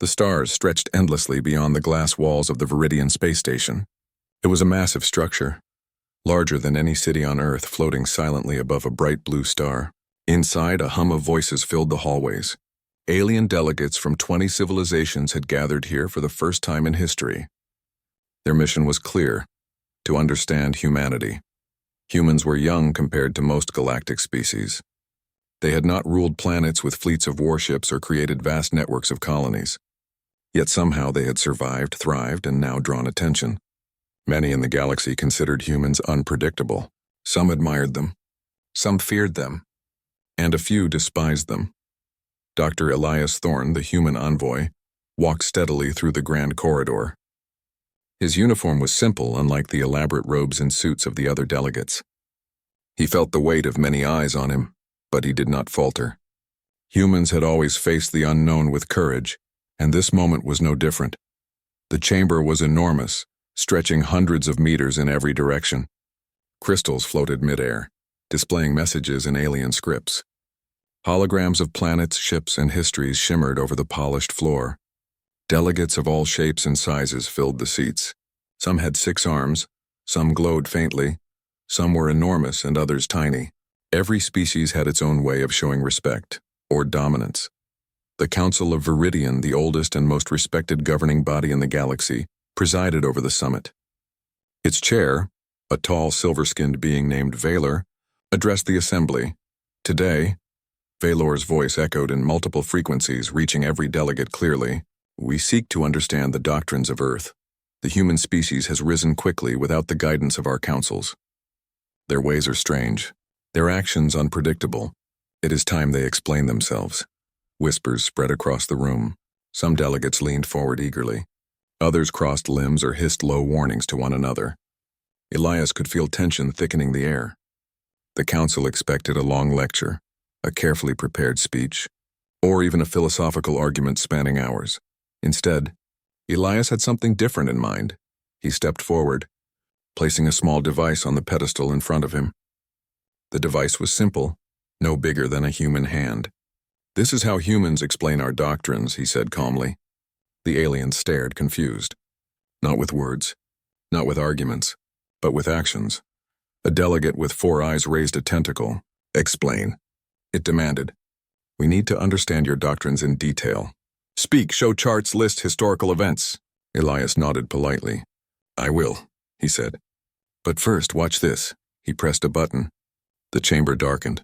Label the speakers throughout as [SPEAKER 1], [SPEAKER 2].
[SPEAKER 1] The stars stretched endlessly beyond the glass walls of the Viridian space station. It was a massive structure, larger than any city on Earth, floating silently above a bright blue star. Inside, a hum of voices filled the hallways. Alien delegates from 20 civilizations had gathered here for the first time in history. Their mission was clear: to understand humanity. Humans were young compared to most galactic species. They had not ruled planets with fleets of warships or created vast networks of colonies. Yet somehow they had survived, thrived, and now drawn attention. Many in the galaxy considered humans unpredictable. Some admired them, some feared them, and a few despised them. Dr. Elias Thorne, the human envoy, walked steadily through the grand corridor. His uniform was simple, unlike the elaborate robes and suits of the other delegates. He felt the weight of many eyes on him, but he did not falter. Humans had always faced the unknown with courage, and this moment was no different. The chamber was enormous, stretching hundreds of meters in every direction. Crystals floated midair, displaying messages in alien scripts. Holograms of planets, ships, and histories shimmered over the polished floor. Delegates of all shapes and sizes filled the seats. Some had 6 arms, some glowed faintly, some were enormous and others tiny. Every species had its own way of showing respect, or dominance. The Council of Viridian, the oldest and most respected governing body in the galaxy, presided over the summit. Its chair, a tall silver-skinned being named Valor, addressed the assembly. Today, Valor's voice echoed in multiple frequencies, reaching every delegate clearly. We seek to understand the doctrines of Earth. The human species has risen quickly without the guidance of our councils. Their ways are strange, their actions unpredictable. It is time they explain themselves. Whispers spread across the room. Some delegates leaned forward eagerly. Others crossed limbs or hissed low warnings to one another. Elias could feel tension thickening the air. The council expected a long lecture, a carefully prepared speech, or even a philosophical argument spanning hours. Instead, Elias had something different in mind. He stepped forward, placing a small device on the pedestal in front of him. The device was simple, no bigger than a human hand. This is how humans explain our doctrines, he said calmly. The alien stared, confused. Not with words, not with arguments, but with actions. A delegate with 4 eyes raised a tentacle. Explain, it demanded. We need to understand your doctrines in detail. Speak, show charts, list historical events. Elias nodded politely. I will, he said. But first, watch this. He pressed a button. The chamber darkened.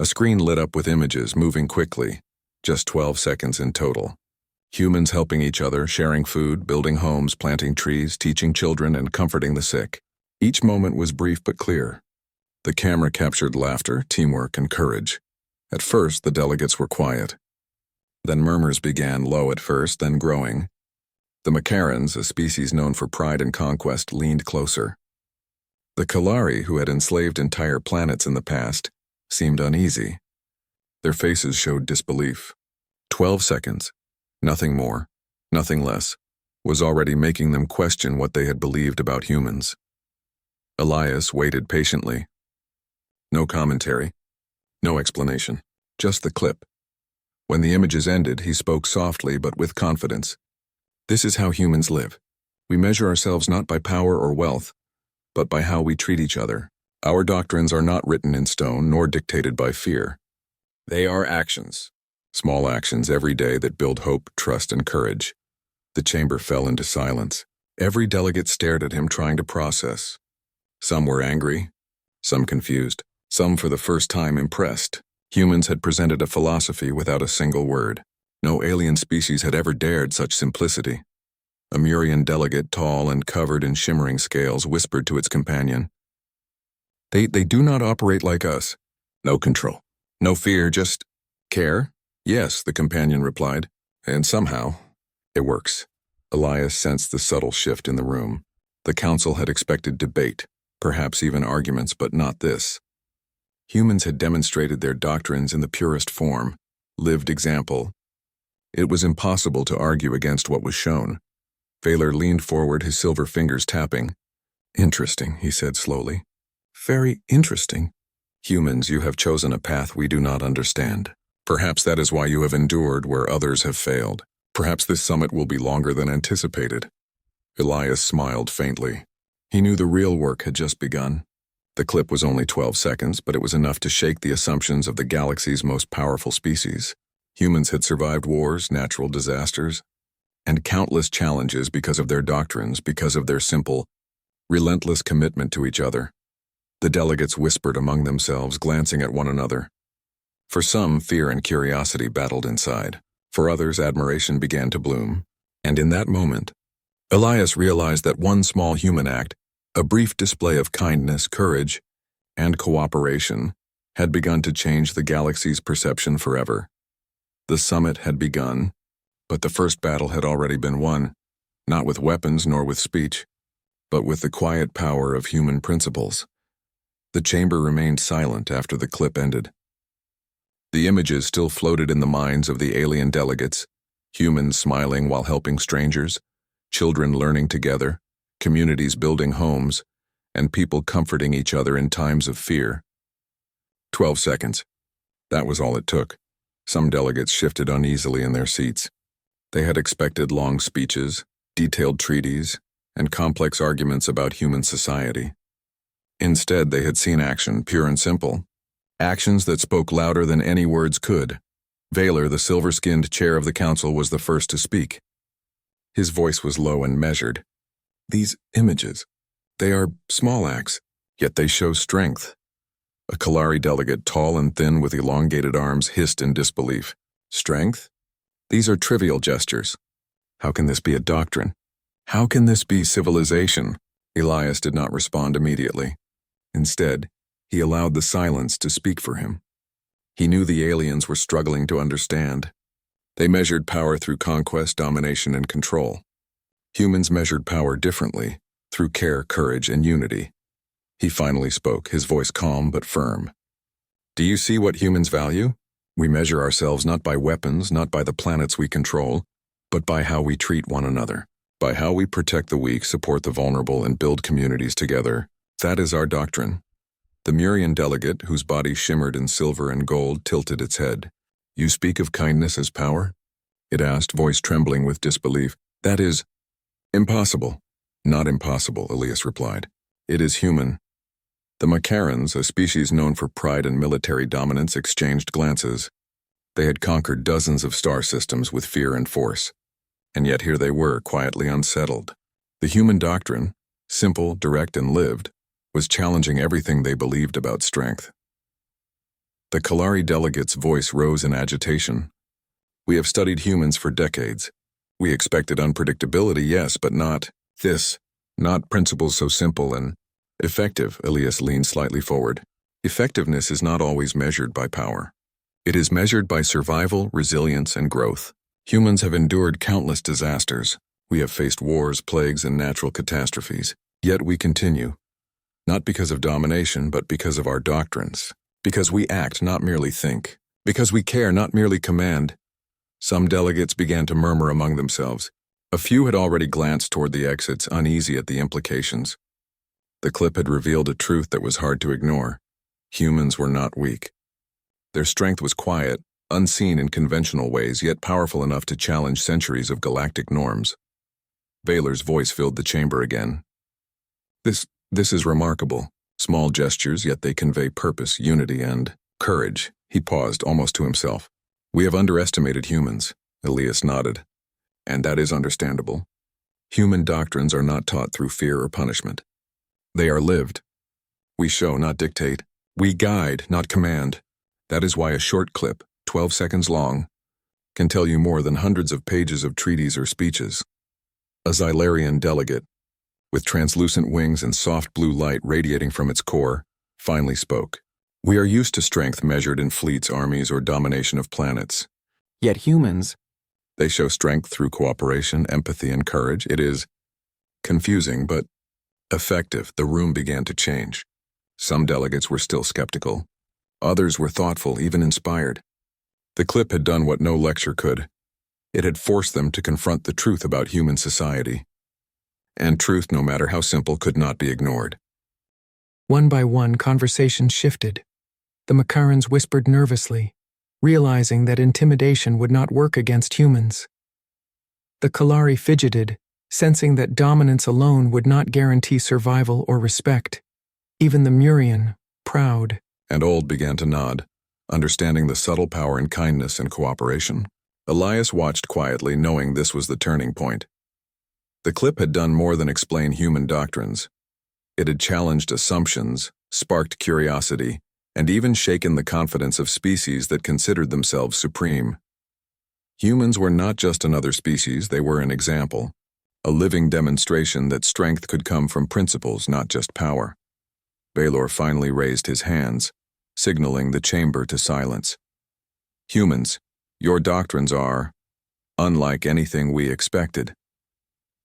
[SPEAKER 1] A screen lit up with images moving quickly, just 12 seconds in total. Humans helping each other, sharing food, building homes, planting trees, teaching children, and comforting the sick. Each moment was brief but clear. The camera captured laughter, teamwork, and courage. At first, the delegates were quiet. Then murmurs began, low at first, then growing. The Macarans, a species known for pride and conquest, leaned closer. The Kalari, who had enslaved entire planets in the past, seemed uneasy. Their faces showed disbelief. 12 seconds, nothing more, nothing less, was already making them question what they had believed about humans. Elias waited patiently. No commentary, no explanation, just the clip. When the images ended, he spoke softly but with confidence. This is how humans live. We measure ourselves not by power or wealth, but by how we treat each other. Our doctrines are not written in stone nor dictated by fear. They are actions, small actions every day that build hope, trust, and courage. The chamber fell into silence. Every delegate stared at him, trying to process. Some were angry, some confused, some for the first time impressed. Humans had presented a philosophy without a single word. No alien species had ever dared such simplicity. A Murian delegate, tall and covered in shimmering scales, whispered to its companion, They do not operate like us. No control, no fear, just care? Yes, the companion replied, and somehow, it works. Elias sensed the subtle shift in the room. The council had expected debate, perhaps even arguments, but not this. Humans had demonstrated their doctrines in the purest form, lived example. It was impossible to argue against what was shown. Valor leaned forward, his silver fingers tapping. Interesting, he said slowly. Very interesting. Humans, you have chosen a path we do not understand. Perhaps that is why you have endured where others have failed. Perhaps this summit will be longer than anticipated. Elias smiled faintly. He knew the real work had just begun. The clip was only 12 seconds, but it was enough to shake the assumptions of the galaxy's most powerful species. Humans had survived wars, natural disasters, and countless challenges because of their doctrines, because of their simple, relentless commitment to each other. The delegates whispered among themselves, glancing at one another. For some, fear and curiosity battled inside. For others, admiration began to bloom. And in that moment, Elias realized that one small human act, a brief display of kindness, courage, and cooperation, had begun to change the galaxy's perception forever. The summit had begun, but the first battle had already been won, not with weapons nor with speech, but with the quiet power of human principles. The chamber remained silent after the clip ended. The images still floated in the minds of the alien delegates, humans smiling while helping strangers, children learning together, communities building homes, and people comforting each other in times of fear. 12 seconds. That was all it took. Some delegates shifted uneasily in their seats. They had expected long speeches, detailed treaties, and complex arguments about human society. Instead, they had seen action, pure and simple. Actions that spoke louder than any words could. Vaylor, the silver-skinned chair of the council, was the first to speak. His voice was low and measured. These images, they are small acts, yet they show strength. A Kalari delegate, tall and thin with elongated arms, hissed in disbelief. Strength? These are trivial gestures. How can this be a doctrine? How can this be civilization? Elias did not respond immediately. Instead, he allowed the silence to speak for him. He knew the aliens were struggling to understand. They measured power through conquest, domination, and control. Humans measured power differently, through care, courage, and unity. He finally spoke, his voice calm but firm. Do you see what humans value? We measure ourselves not by weapons, not by the planets we control, but by how we treat one another, by how we protect the weak, support the vulnerable, and build communities together. That is our doctrine. The Murian delegate, whose body shimmered in silver and gold, tilted its head. You speak of kindness as power? It asked, voice trembling with disbelief. That is impossible. Not impossible, Elias replied. It is human. The Macarans, a species known for pride and military dominance, exchanged glances. They had conquered dozens of star systems with fear and force. And yet here they were, quietly unsettled. The human doctrine, simple, direct, and lived, was challenging everything they believed about strength. The Kalari delegate's voice rose in agitation. We have studied humans for decades. We expected unpredictability, yes, but not this. Not principles so simple and effective. Elias leaned slightly forward. Effectiveness is not always measured by power. It is measured by survival, resilience, and growth. Humans have endured countless disasters. We have faced wars, plagues, and natural catastrophes. Yet we continue. Not because of domination, but because of our doctrines. Because we act, not merely think. Because we care, not merely command. Some delegates began to murmur among themselves. A few had already glanced toward the exits, uneasy at the implications. The clip had revealed a truth that was hard to ignore. Humans were not weak. Their strength was quiet, unseen in conventional ways, yet powerful enough to challenge centuries of galactic norms. Vaylor's voice filled the chamber again. This is remarkable. Small gestures, yet they convey purpose, unity, and courage. He paused, almost to himself. We have underestimated humans. Elias nodded. And that is understandable. Human doctrines are not taught through fear or punishment. They are lived. We show, not dictate. We guide, not command. That is why a short clip, 12 seconds long, can tell you more than hundreds of pages of treaties or speeches. A Xylarian delegate, with translucent wings and soft blue light radiating from its core, finally spoke. We are used to strength measured in fleets, armies, or domination of planets. Yet humans, they show strength through cooperation, empathy, and courage. It is confusing, but effective. The room began to change. Some delegates were still skeptical. Others were thoughtful, even inspired. The clip had done what no lecture could. It had forced them to confront the truth about human society. And truth, no matter how simple, could not be ignored.
[SPEAKER 2] One by one, conversations shifted. The Macarans whispered nervously, realizing that intimidation would not work against humans. The Kalari fidgeted, sensing that dominance alone would not guarantee survival or respect. Even the Murian, proud,
[SPEAKER 1] And Old began to nod, understanding the subtle power in kindness and cooperation. Elias watched quietly, knowing this was the turning point. The clip had done more than explain human doctrines. It had challenged assumptions, sparked curiosity, and even shaken the confidence of species that considered themselves supreme. Humans were not just another species, they were an example, a living demonstration that strength could come from principles, not just power. Baylor finally raised his hands, signaling the chamber to silence. Humans, your doctrines are unlike anything we expected.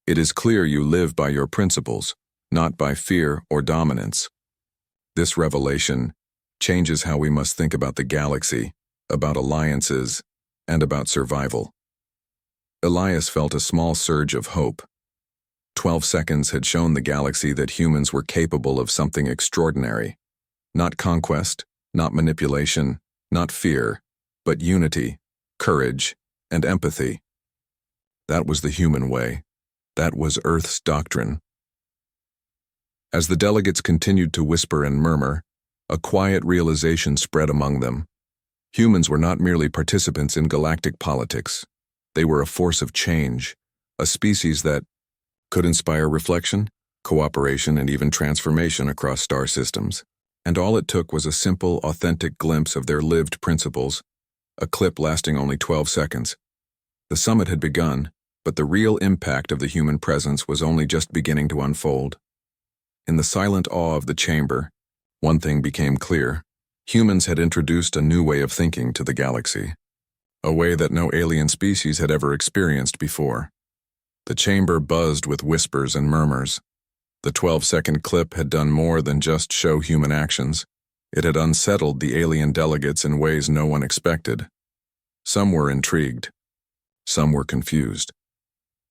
[SPEAKER 1] It is clear you live by your principles, not by fear or dominance. This revelation changes how we must think about the galaxy, about alliances, and about survival. Elias felt a small surge of hope. 12 seconds had shown the galaxy that humans were capable of something extraordinary. Not conquest, not manipulation, not fear, but unity, courage, and empathy. That was the human way. That was Earth's doctrine. As the delegates continued to whisper and murmur, a quiet realization spread among them. Humans were not merely participants in galactic politics. They were a force of change, a species that could inspire reflection, cooperation, and even transformation across star systems. And all it took was a simple, authentic glimpse of their lived principles, a clip lasting only 12 seconds. The summit had begun, but the real impact of the human presence was only just beginning to unfold. In the silent awe of the chamber, one thing became clear. Humans had introduced a new way of thinking to the galaxy, a way that no alien species had ever experienced before. The chamber buzzed with whispers and murmurs. The 12-second clip had done more than just show human actions. It had unsettled the alien delegates in ways no one expected. Some were intrigued. Some were confused.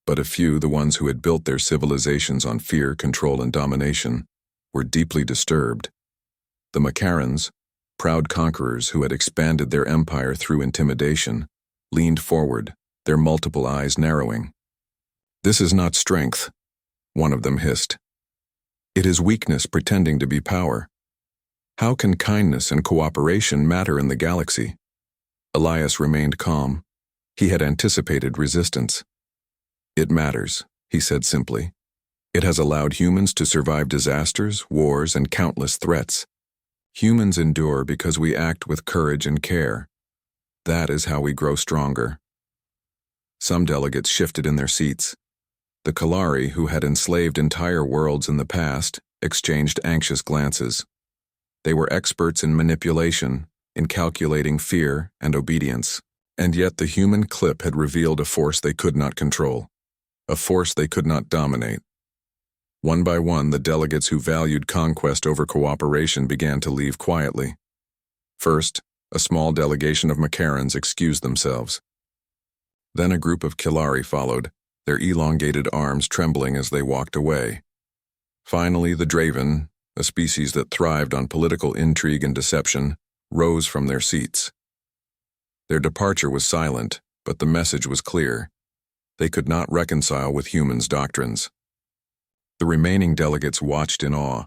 [SPEAKER 1] But a few, the ones who had built their civilizations on fear, control, and domination, were deeply disturbed. The Macarans, proud conquerors who had expanded their empire through intimidation, leaned forward, their multiple eyes narrowing. "This is not strength," one of them hissed. "It is weakness pretending to be power. How can kindness and cooperation matter in the galaxy?" Elias remained calm. He had anticipated resistance. "It matters," he said simply. "It has allowed humans to survive disasters, wars, and countless threats. Humans endure because we act with courage and care. That is how we grow stronger." Some delegates shifted in their seats. The Kalari, who had enslaved entire worlds in the past, exchanged anxious glances. They were experts in manipulation, in calculating fear and obedience. And yet the human clip had revealed a force they could not control, a force they could not dominate. One by one, the delegates who valued conquest over cooperation began to leave quietly. First, a small delegation of Macarans excused themselves. Then a group of Kalari followed, their elongated arms trembling as they walked away. Finally, the Draven, a species that thrived on political intrigue and deception, rose from their seats. Their departure was silent, but the message was clear. They could not reconcile with humans' doctrines. The remaining delegates watched in awe.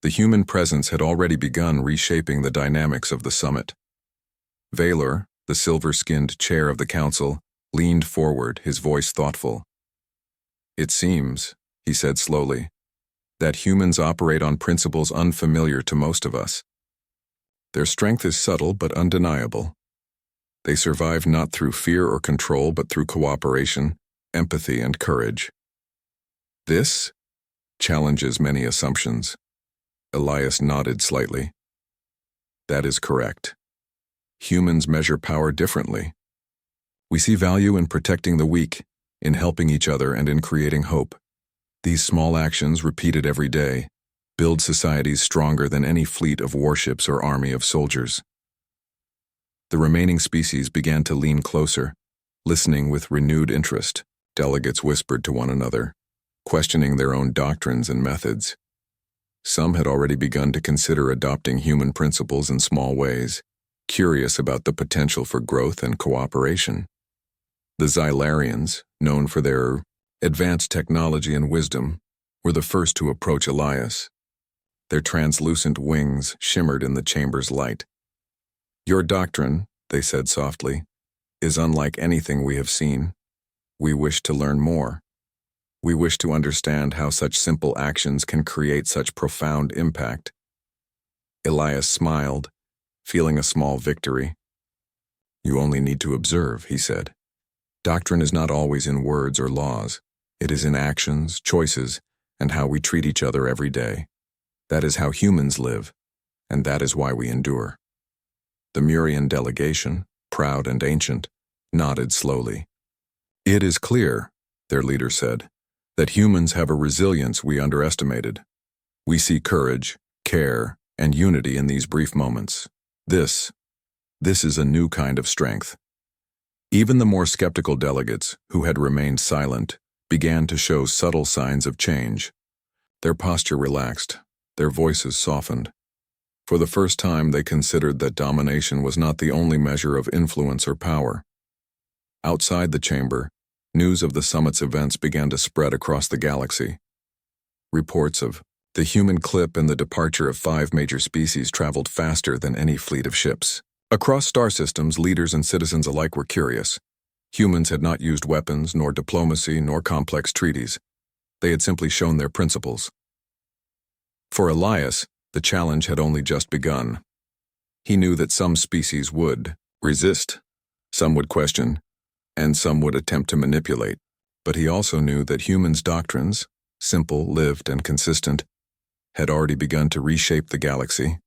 [SPEAKER 1] The human presence had already begun reshaping the dynamics of the summit. Valor, the silver-skinned chair of the council, leaned forward, his voice thoughtful. "It seems," he said slowly, "that humans operate on principles unfamiliar to most of us. Their strength is subtle but undeniable. They survive not through fear or control, but through cooperation, empathy, and courage. This challenges many assumptions." Elias nodded slightly. "That is correct. Humans measure power differently. We see value in protecting the weak, in helping each other, and in creating hope. These small actions, repeated every day, build societies stronger than any fleet of warships or army of soldiers." The remaining species began to lean closer, listening with renewed interest. Delegates whispered to one another, questioning their own doctrines and methods. Some had already begun to consider adopting human principles in small ways, curious about the potential for growth and cooperation. The Xylarians, known for their advanced technology and wisdom, were the first to approach Elias. Their translucent wings shimmered in the chamber's light. "Your doctrine," they said softly, "is unlike anything we have seen. We wish to learn more. We wish to understand how such simple actions can create such profound impact." Elias smiled, feeling a small victory. "You only need to observe," he said. "Doctrine is not always in words or laws. It is in actions, choices, and how we treat each other every day. That is how humans live, and that is why we endure." The Murian delegation, proud and ancient, nodded slowly. "It is clear," their leader said, "that humans have a resilience we underestimated. We see courage, care, and unity in these brief moments. This is a new kind of strength." Even the more skeptical delegates, who had remained silent, began to show subtle signs of change. Their posture relaxed, their voices softened. For the first time, they considered that domination was not the only measure of influence or power. Outside the chamber, news of the summit's events began to spread across the galaxy. Reports of the human clip and the departure of 5 major species traveled faster than any fleet of ships. Across star systems, leaders and citizens alike were curious. Humans had not used weapons, nor diplomacy, nor complex treaties. They had simply shown their principles. For Elias, the challenge had only just begun. He knew that some species would resist, some would question, and some would attempt to manipulate. But he also knew that humans' doctrines, simple, lived, and consistent, had already begun to reshape the galaxy.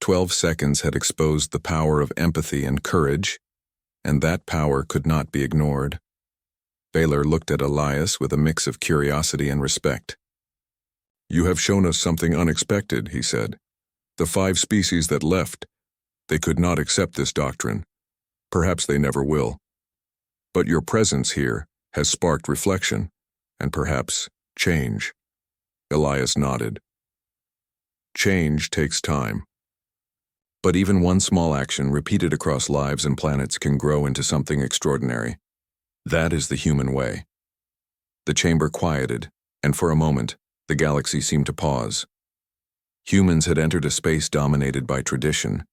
[SPEAKER 1] 12 seconds had exposed the power of empathy and courage, and that power could not be ignored. Baylor looked at Elias with a mix of curiosity and respect. "You have shown us something unexpected," he said. "The 5 species that left, they could not accept this doctrine. Perhaps they never will. But your presence here has sparked reflection, and perhaps change." Elias nodded. "Change takes time. But even one small action repeated across lives and planets can grow into something extraordinary. That is the human way." The chamber quieted, and for a moment, the galaxy seemed to pause. Humans had entered a space dominated by tradition,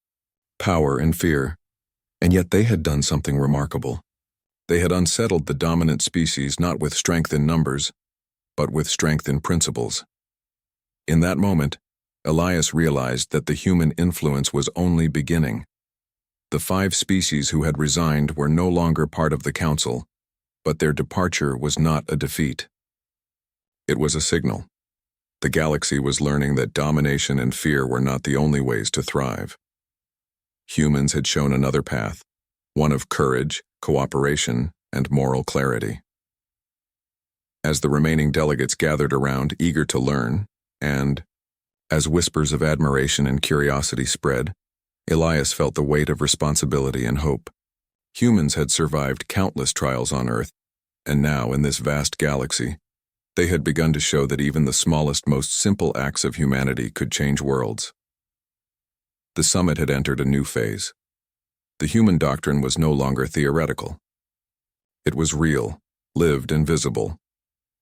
[SPEAKER 1] power, and fear, and yet they had done something remarkable. They had unsettled the dominant species not with strength in numbers, but with strength in principles. In that moment, Elias realized that the human influence was only beginning. The 5 species who had resigned were no longer part of the council, but their departure was not a defeat. It was a signal. The galaxy was learning that domination and fear were not the only ways to thrive. Humans had shown another path, one of courage, cooperation, and moral clarity. As the remaining delegates gathered around, eager to learn, and as whispers of admiration and curiosity spread, Elias felt the weight of responsibility and hope. Humans had survived countless trials on Earth, and now, in this vast galaxy, they had begun to show that even the smallest, most simple acts of humanity could change worlds. The summit had entered a new phase. The human doctrine was no longer theoretical. It was real, lived, and visible.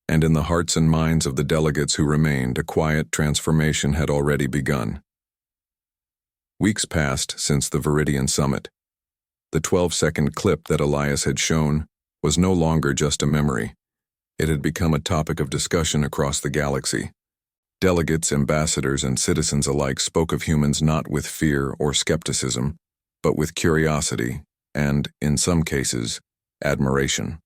[SPEAKER 1] And in the hearts and minds of the delegates who remained, a quiet transformation had already begun. Weeks passed since the Viridian summit. The 12-second clip that Elias had shown was no longer just a memory. It had become a topic of discussion across the galaxy. Delegates, ambassadors, and citizens alike spoke of humans not with fear or skepticism, but with curiosity and, in some cases, admiration.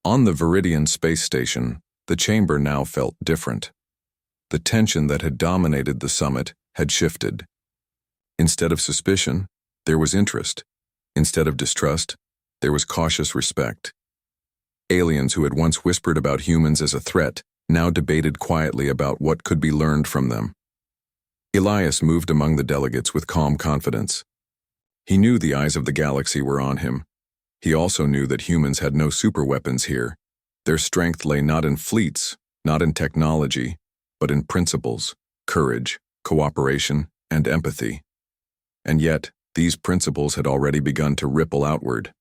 [SPEAKER 1] On the Viridian space station, the chamber now felt different. The tension that had dominated the summit had shifted. Instead of suspicion, there was interest. Instead of distrust, there was cautious respect. Aliens who had once whispered about humans as a threat now debated quietly about what could be learned from them. Elias moved among the delegates with calm confidence. He knew the eyes of the galaxy were on him. He also knew that humans had no superweapons here. Their strength lay not in fleets, not in technology, but in principles, courage, cooperation, and empathy. And yet, these principles had already begun to ripple outward.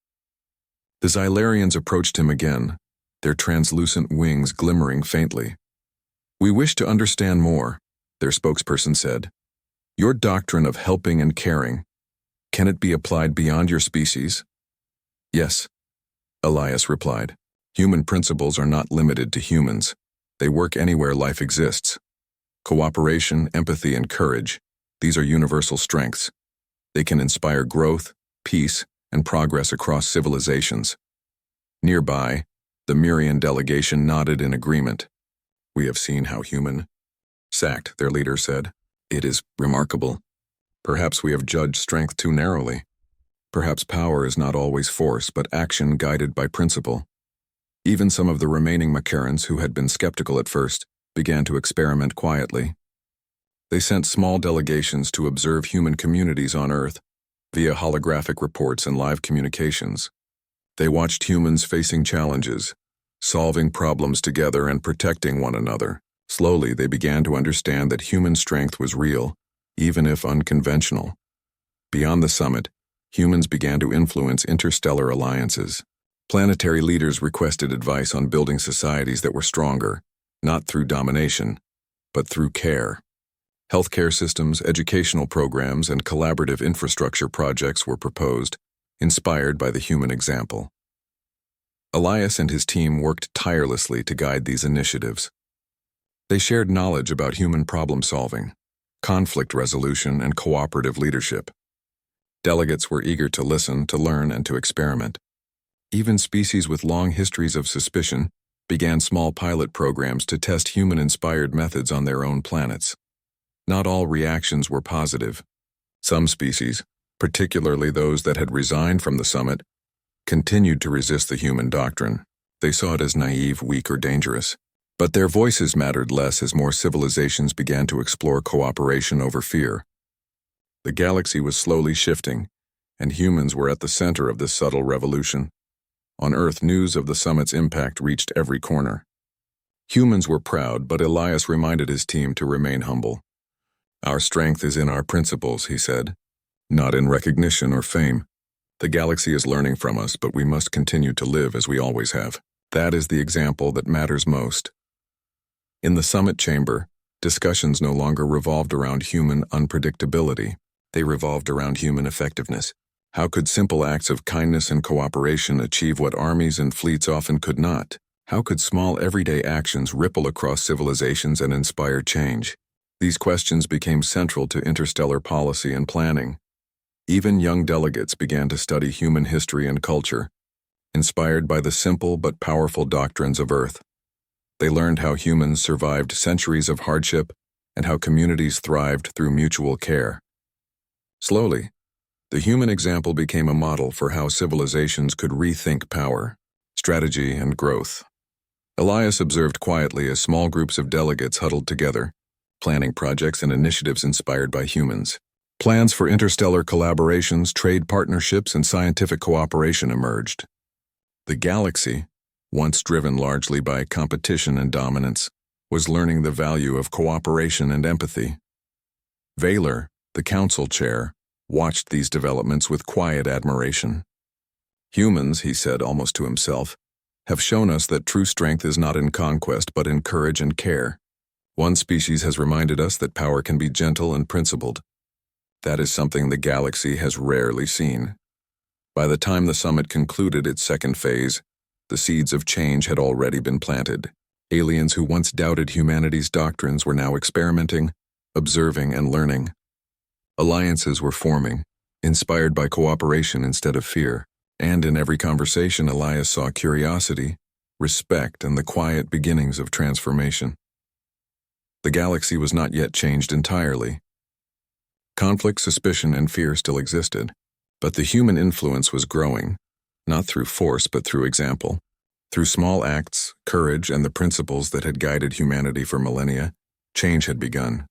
[SPEAKER 1] The Xylarians approached him again, their translucent wings glimmering faintly. "We wish to understand more," their spokesperson said. "Your doctrine of helping and caring, can it be applied beyond your species?" "Yes," Elias replied. "Human principles are not limited to humans. They work anywhere life exists. Cooperation, empathy, and courage, these are universal strengths. They can inspire growth, peace, and progress across civilizations." Nearby, the Murian delegation nodded in agreement. "We have seen how human sacked," their leader said. "It is remarkable. Perhaps we have judged strength too narrowly. Perhaps power is not always force, but action guided by principle." Even some of the remaining Macarans who had been skeptical at first began to experiment quietly. They sent small delegations to observe human communities on Earth via holographic reports and live communications. They watched humans facing challenges, solving problems together and protecting one another. Slowly, they began to understand that human strength was real, even if unconventional. Beyond the summit, humans began to influence interstellar alliances. Planetary leaders requested advice on building societies that were stronger, not through domination, but through care. Healthcare systems, educational programs, and collaborative infrastructure projects were proposed, inspired by the human example. Elias and his team worked tirelessly to guide these initiatives. They shared knowledge about human problem-solving, conflict resolution, and cooperative leadership. Delegates were eager to listen, to learn, and to experiment. Even species with long histories of suspicion began small pilot programs to test human-inspired methods on their own planets. Not all reactions were positive. Some species, particularly those that had resigned from the summit, continued to resist the human doctrine. They saw it as naive, weak, or dangerous. But their voices mattered less as more civilizations began to explore cooperation over fear. The galaxy was slowly shifting, and humans were at the center of this subtle revolution. On Earth, news of the summit's impact reached every corner. Humans were proud, but Elias reminded his team to remain humble. "Our strength is in our principles," he said, "not in recognition or fame. The galaxy is learning from us, but we must continue to live as we always have. That is the example that matters most." In the summit chamber, discussions no longer revolved around human unpredictability. They revolved around human effectiveness. How could simple acts of kindness and cooperation achieve what armies and fleets often could not? How could small everyday actions ripple across civilizations and inspire change? These questions became central to interstellar policy and planning. Even young delegates began to study human history and culture, inspired by the simple but powerful doctrines of Earth. They learned how humans survived centuries of hardship and how communities thrived through mutual care. Slowly, the human example became a model for how civilizations could rethink power, strategy, and growth. Elias observed quietly as small groups of delegates huddled together, planning projects and initiatives inspired by humans. Plans for interstellar collaborations, trade partnerships, and scientific cooperation emerged. The galaxy, once driven largely by competition and dominance, was learning the value of cooperation and empathy. Vaylor, the council chair, watched these developments with quiet admiration. "Humans," he said almost to himself, "have shown us that true strength is not in conquest but in courage and care. One species has reminded us that power can be gentle and principled. That is something the galaxy has rarely seen." By the time the summit concluded its second phase, the seeds of change had already been planted. Aliens who once doubted humanity's doctrines were now experimenting, observing, and learning. Alliances were forming, inspired by cooperation instead of fear. And in every conversation, Elias saw curiosity, respect, and the quiet beginnings of transformation. The galaxy was not yet changed entirely. Conflict, suspicion, and fear still existed, but the human influence was growing, not through force but through example. Through small acts, courage, and the principles that had guided humanity for millennia, change had begun.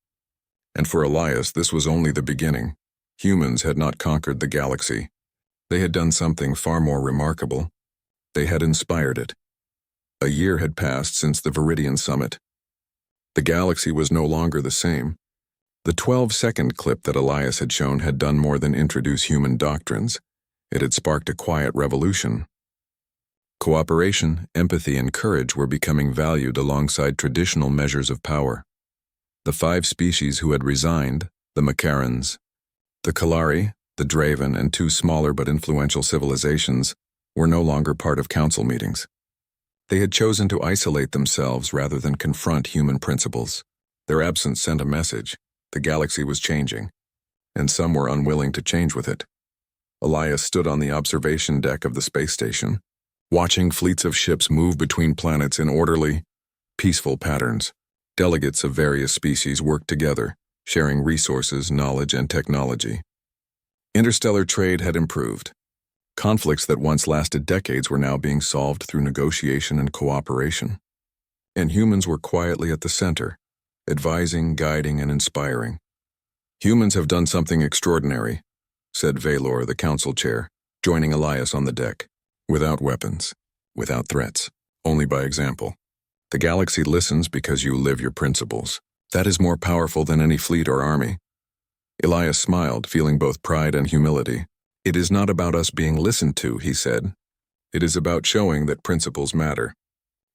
[SPEAKER 1] And for Elias, this was only the beginning. Humans had not conquered the galaxy. They had done something far more remarkable. They had inspired it. A year had passed since the Viridian summit. The galaxy was no longer the same. The 12-second clip that Elias had shown had done more than introduce human doctrines. It had sparked a quiet revolution. Cooperation, empathy, and courage were becoming valued alongside traditional measures of power. The 5 species who had resigned, the Macarans, the Kalari, the Draven, and 2 smaller but influential civilizations, were no longer part of council meetings. They had chosen to isolate themselves rather than confront human principles. Their absence sent a message: the galaxy was changing, and some were unwilling to change with it. Elias stood on the observation deck of the space station, watching fleets of ships move between planets in orderly, peaceful patterns. Delegates of various species worked together, sharing resources, knowledge, and technology. Interstellar trade had improved. Conflicts that once lasted decades were now being solved through negotiation and cooperation. And humans were quietly at the center, advising, guiding, and inspiring. "Humans have done something extraordinary," said Valor, the council chair, joining Elias on the deck. "Without weapons, without threats, only by example. The galaxy listens because you live your principles. That is more powerful than any fleet or army." Elias smiled, feeling both pride and humility. "It is not about us being listened to," he said. "It is about showing that principles matter.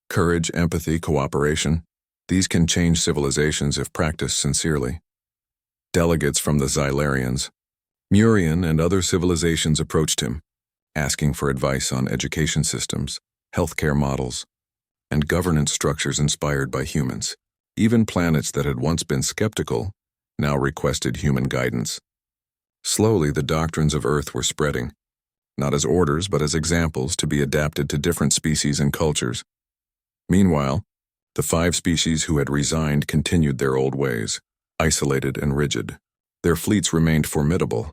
[SPEAKER 1] Courage, empathy, cooperation, these can change civilizations if practiced sincerely." Delegates from the Xylarians, Murian, and other civilizations approached him, asking for advice on education systems, healthcare models, and governance structures inspired by humans. Even planets that had once been skeptical now requested human guidance. Slowly, the doctrines of Earth were spreading, not as orders but as examples to be adapted to different species and cultures. Meanwhile, the 5 species who had resigned continued their old ways, isolated and rigid. Their fleets remained formidable,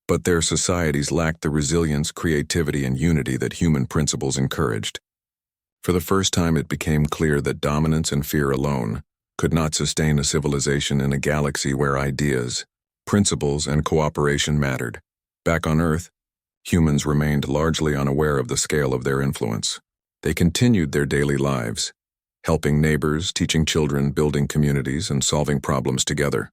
[SPEAKER 1] but their societies lacked the resilience, creativity, and unity that human principles encouraged. For the first time, it became clear that dominance and fear alone could not sustain a civilization in a galaxy where ideas, principles, and cooperation mattered. Back on Earth, humans remained largely unaware of the scale of their influence. They continued their daily lives, helping neighbors, teaching children, building communities, and solving problems together.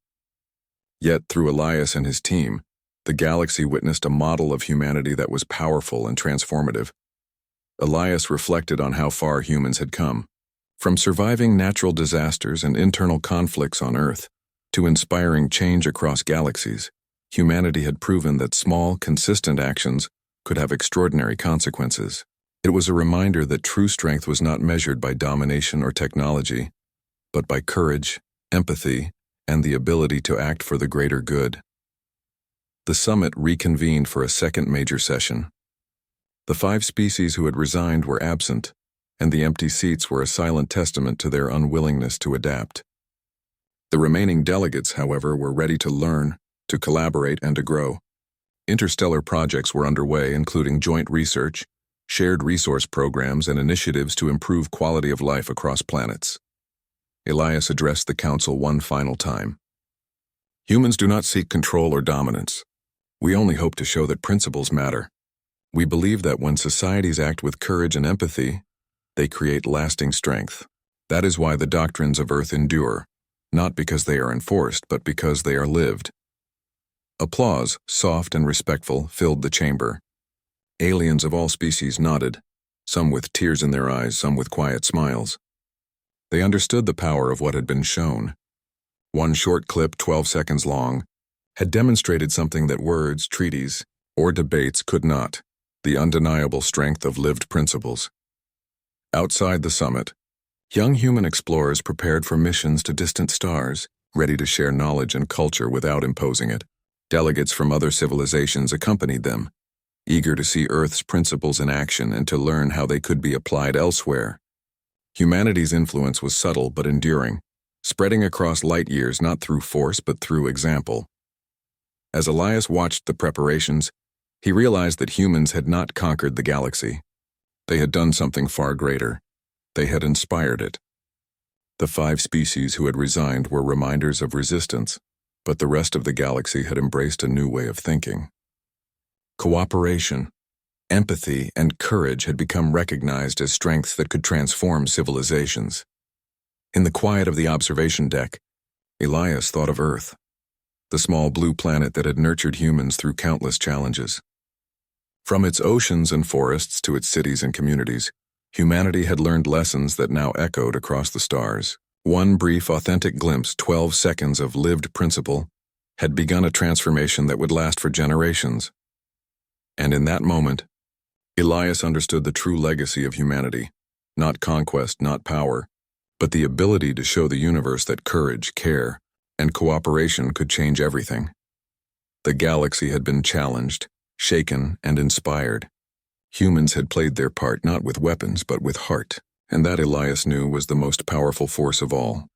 [SPEAKER 1] Yet, through Elias and his team, the galaxy witnessed a model of humanity that was powerful and transformative. Elias reflected on how far humans had come, from surviving natural disasters and internal conflicts on Earth to inspiring change across galaxies. Humanity had proven that small, consistent actions could have extraordinary consequences. It was a reminder that true strength was not measured by domination or technology, but by courage, empathy, and the ability to act for the greater good. The summit reconvened for a second major session. The 5 species who had resigned were absent, and the empty seats were a silent testament to their unwillingness to adapt. The remaining delegates, however, were ready to learn, to collaborate, and to grow. Interstellar projects were underway, including joint research, shared resource programs, and initiatives to improve quality of life across planets. Elias addressed the council one final time. "Humans do not seek control or dominance. We only hope to show that principles matter. We believe that when societies act with courage and empathy, they create lasting strength. That is why the doctrines of Earth endure, not because they are enforced, but because they are lived." Applause, soft and respectful, filled the chamber. Aliens of all species nodded, some with tears in their eyes, some with quiet smiles. They understood the power of what had been shown. One short clip, 12 seconds long, had demonstrated something that words, treaties, or debates could not: the undeniable strength of lived principles. Outside the summit, young human explorers prepared for missions to distant stars, ready to share knowledge and culture without imposing it. Delegates from other civilizations accompanied them, eager to see Earth's principles in action and to learn how they could be applied elsewhere. Humanity's influence was subtle but enduring, spreading across light years not through force but through example. As Elias watched the preparations, he realized that humans had not conquered the galaxy. They had done something far greater. They had inspired it. The 5 species who had resigned were reminders of resistance, but the rest of the galaxy had embraced a new way of thinking. Cooperation, empathy, and courage had become recognized as strengths that could transform civilizations. In the quiet of the observation deck, Elias thought of Earth, the small blue planet that had nurtured humans through countless challenges. From its oceans and forests to its cities and communities, Humanity had learned lessons that now echoed across the stars. One brief, authentic glimpse, 12 seconds of lived principle, had begun a transformation that would last for generations. And in that moment, Elias understood the true legacy of humanity. Not conquest, not power, but the ability to show the universe that courage, care, and cooperation could change everything. The galaxy had been challenged, shaken, and inspired. Humans had played their part not with weapons but with heart, and that Elias knew was the most powerful force of all.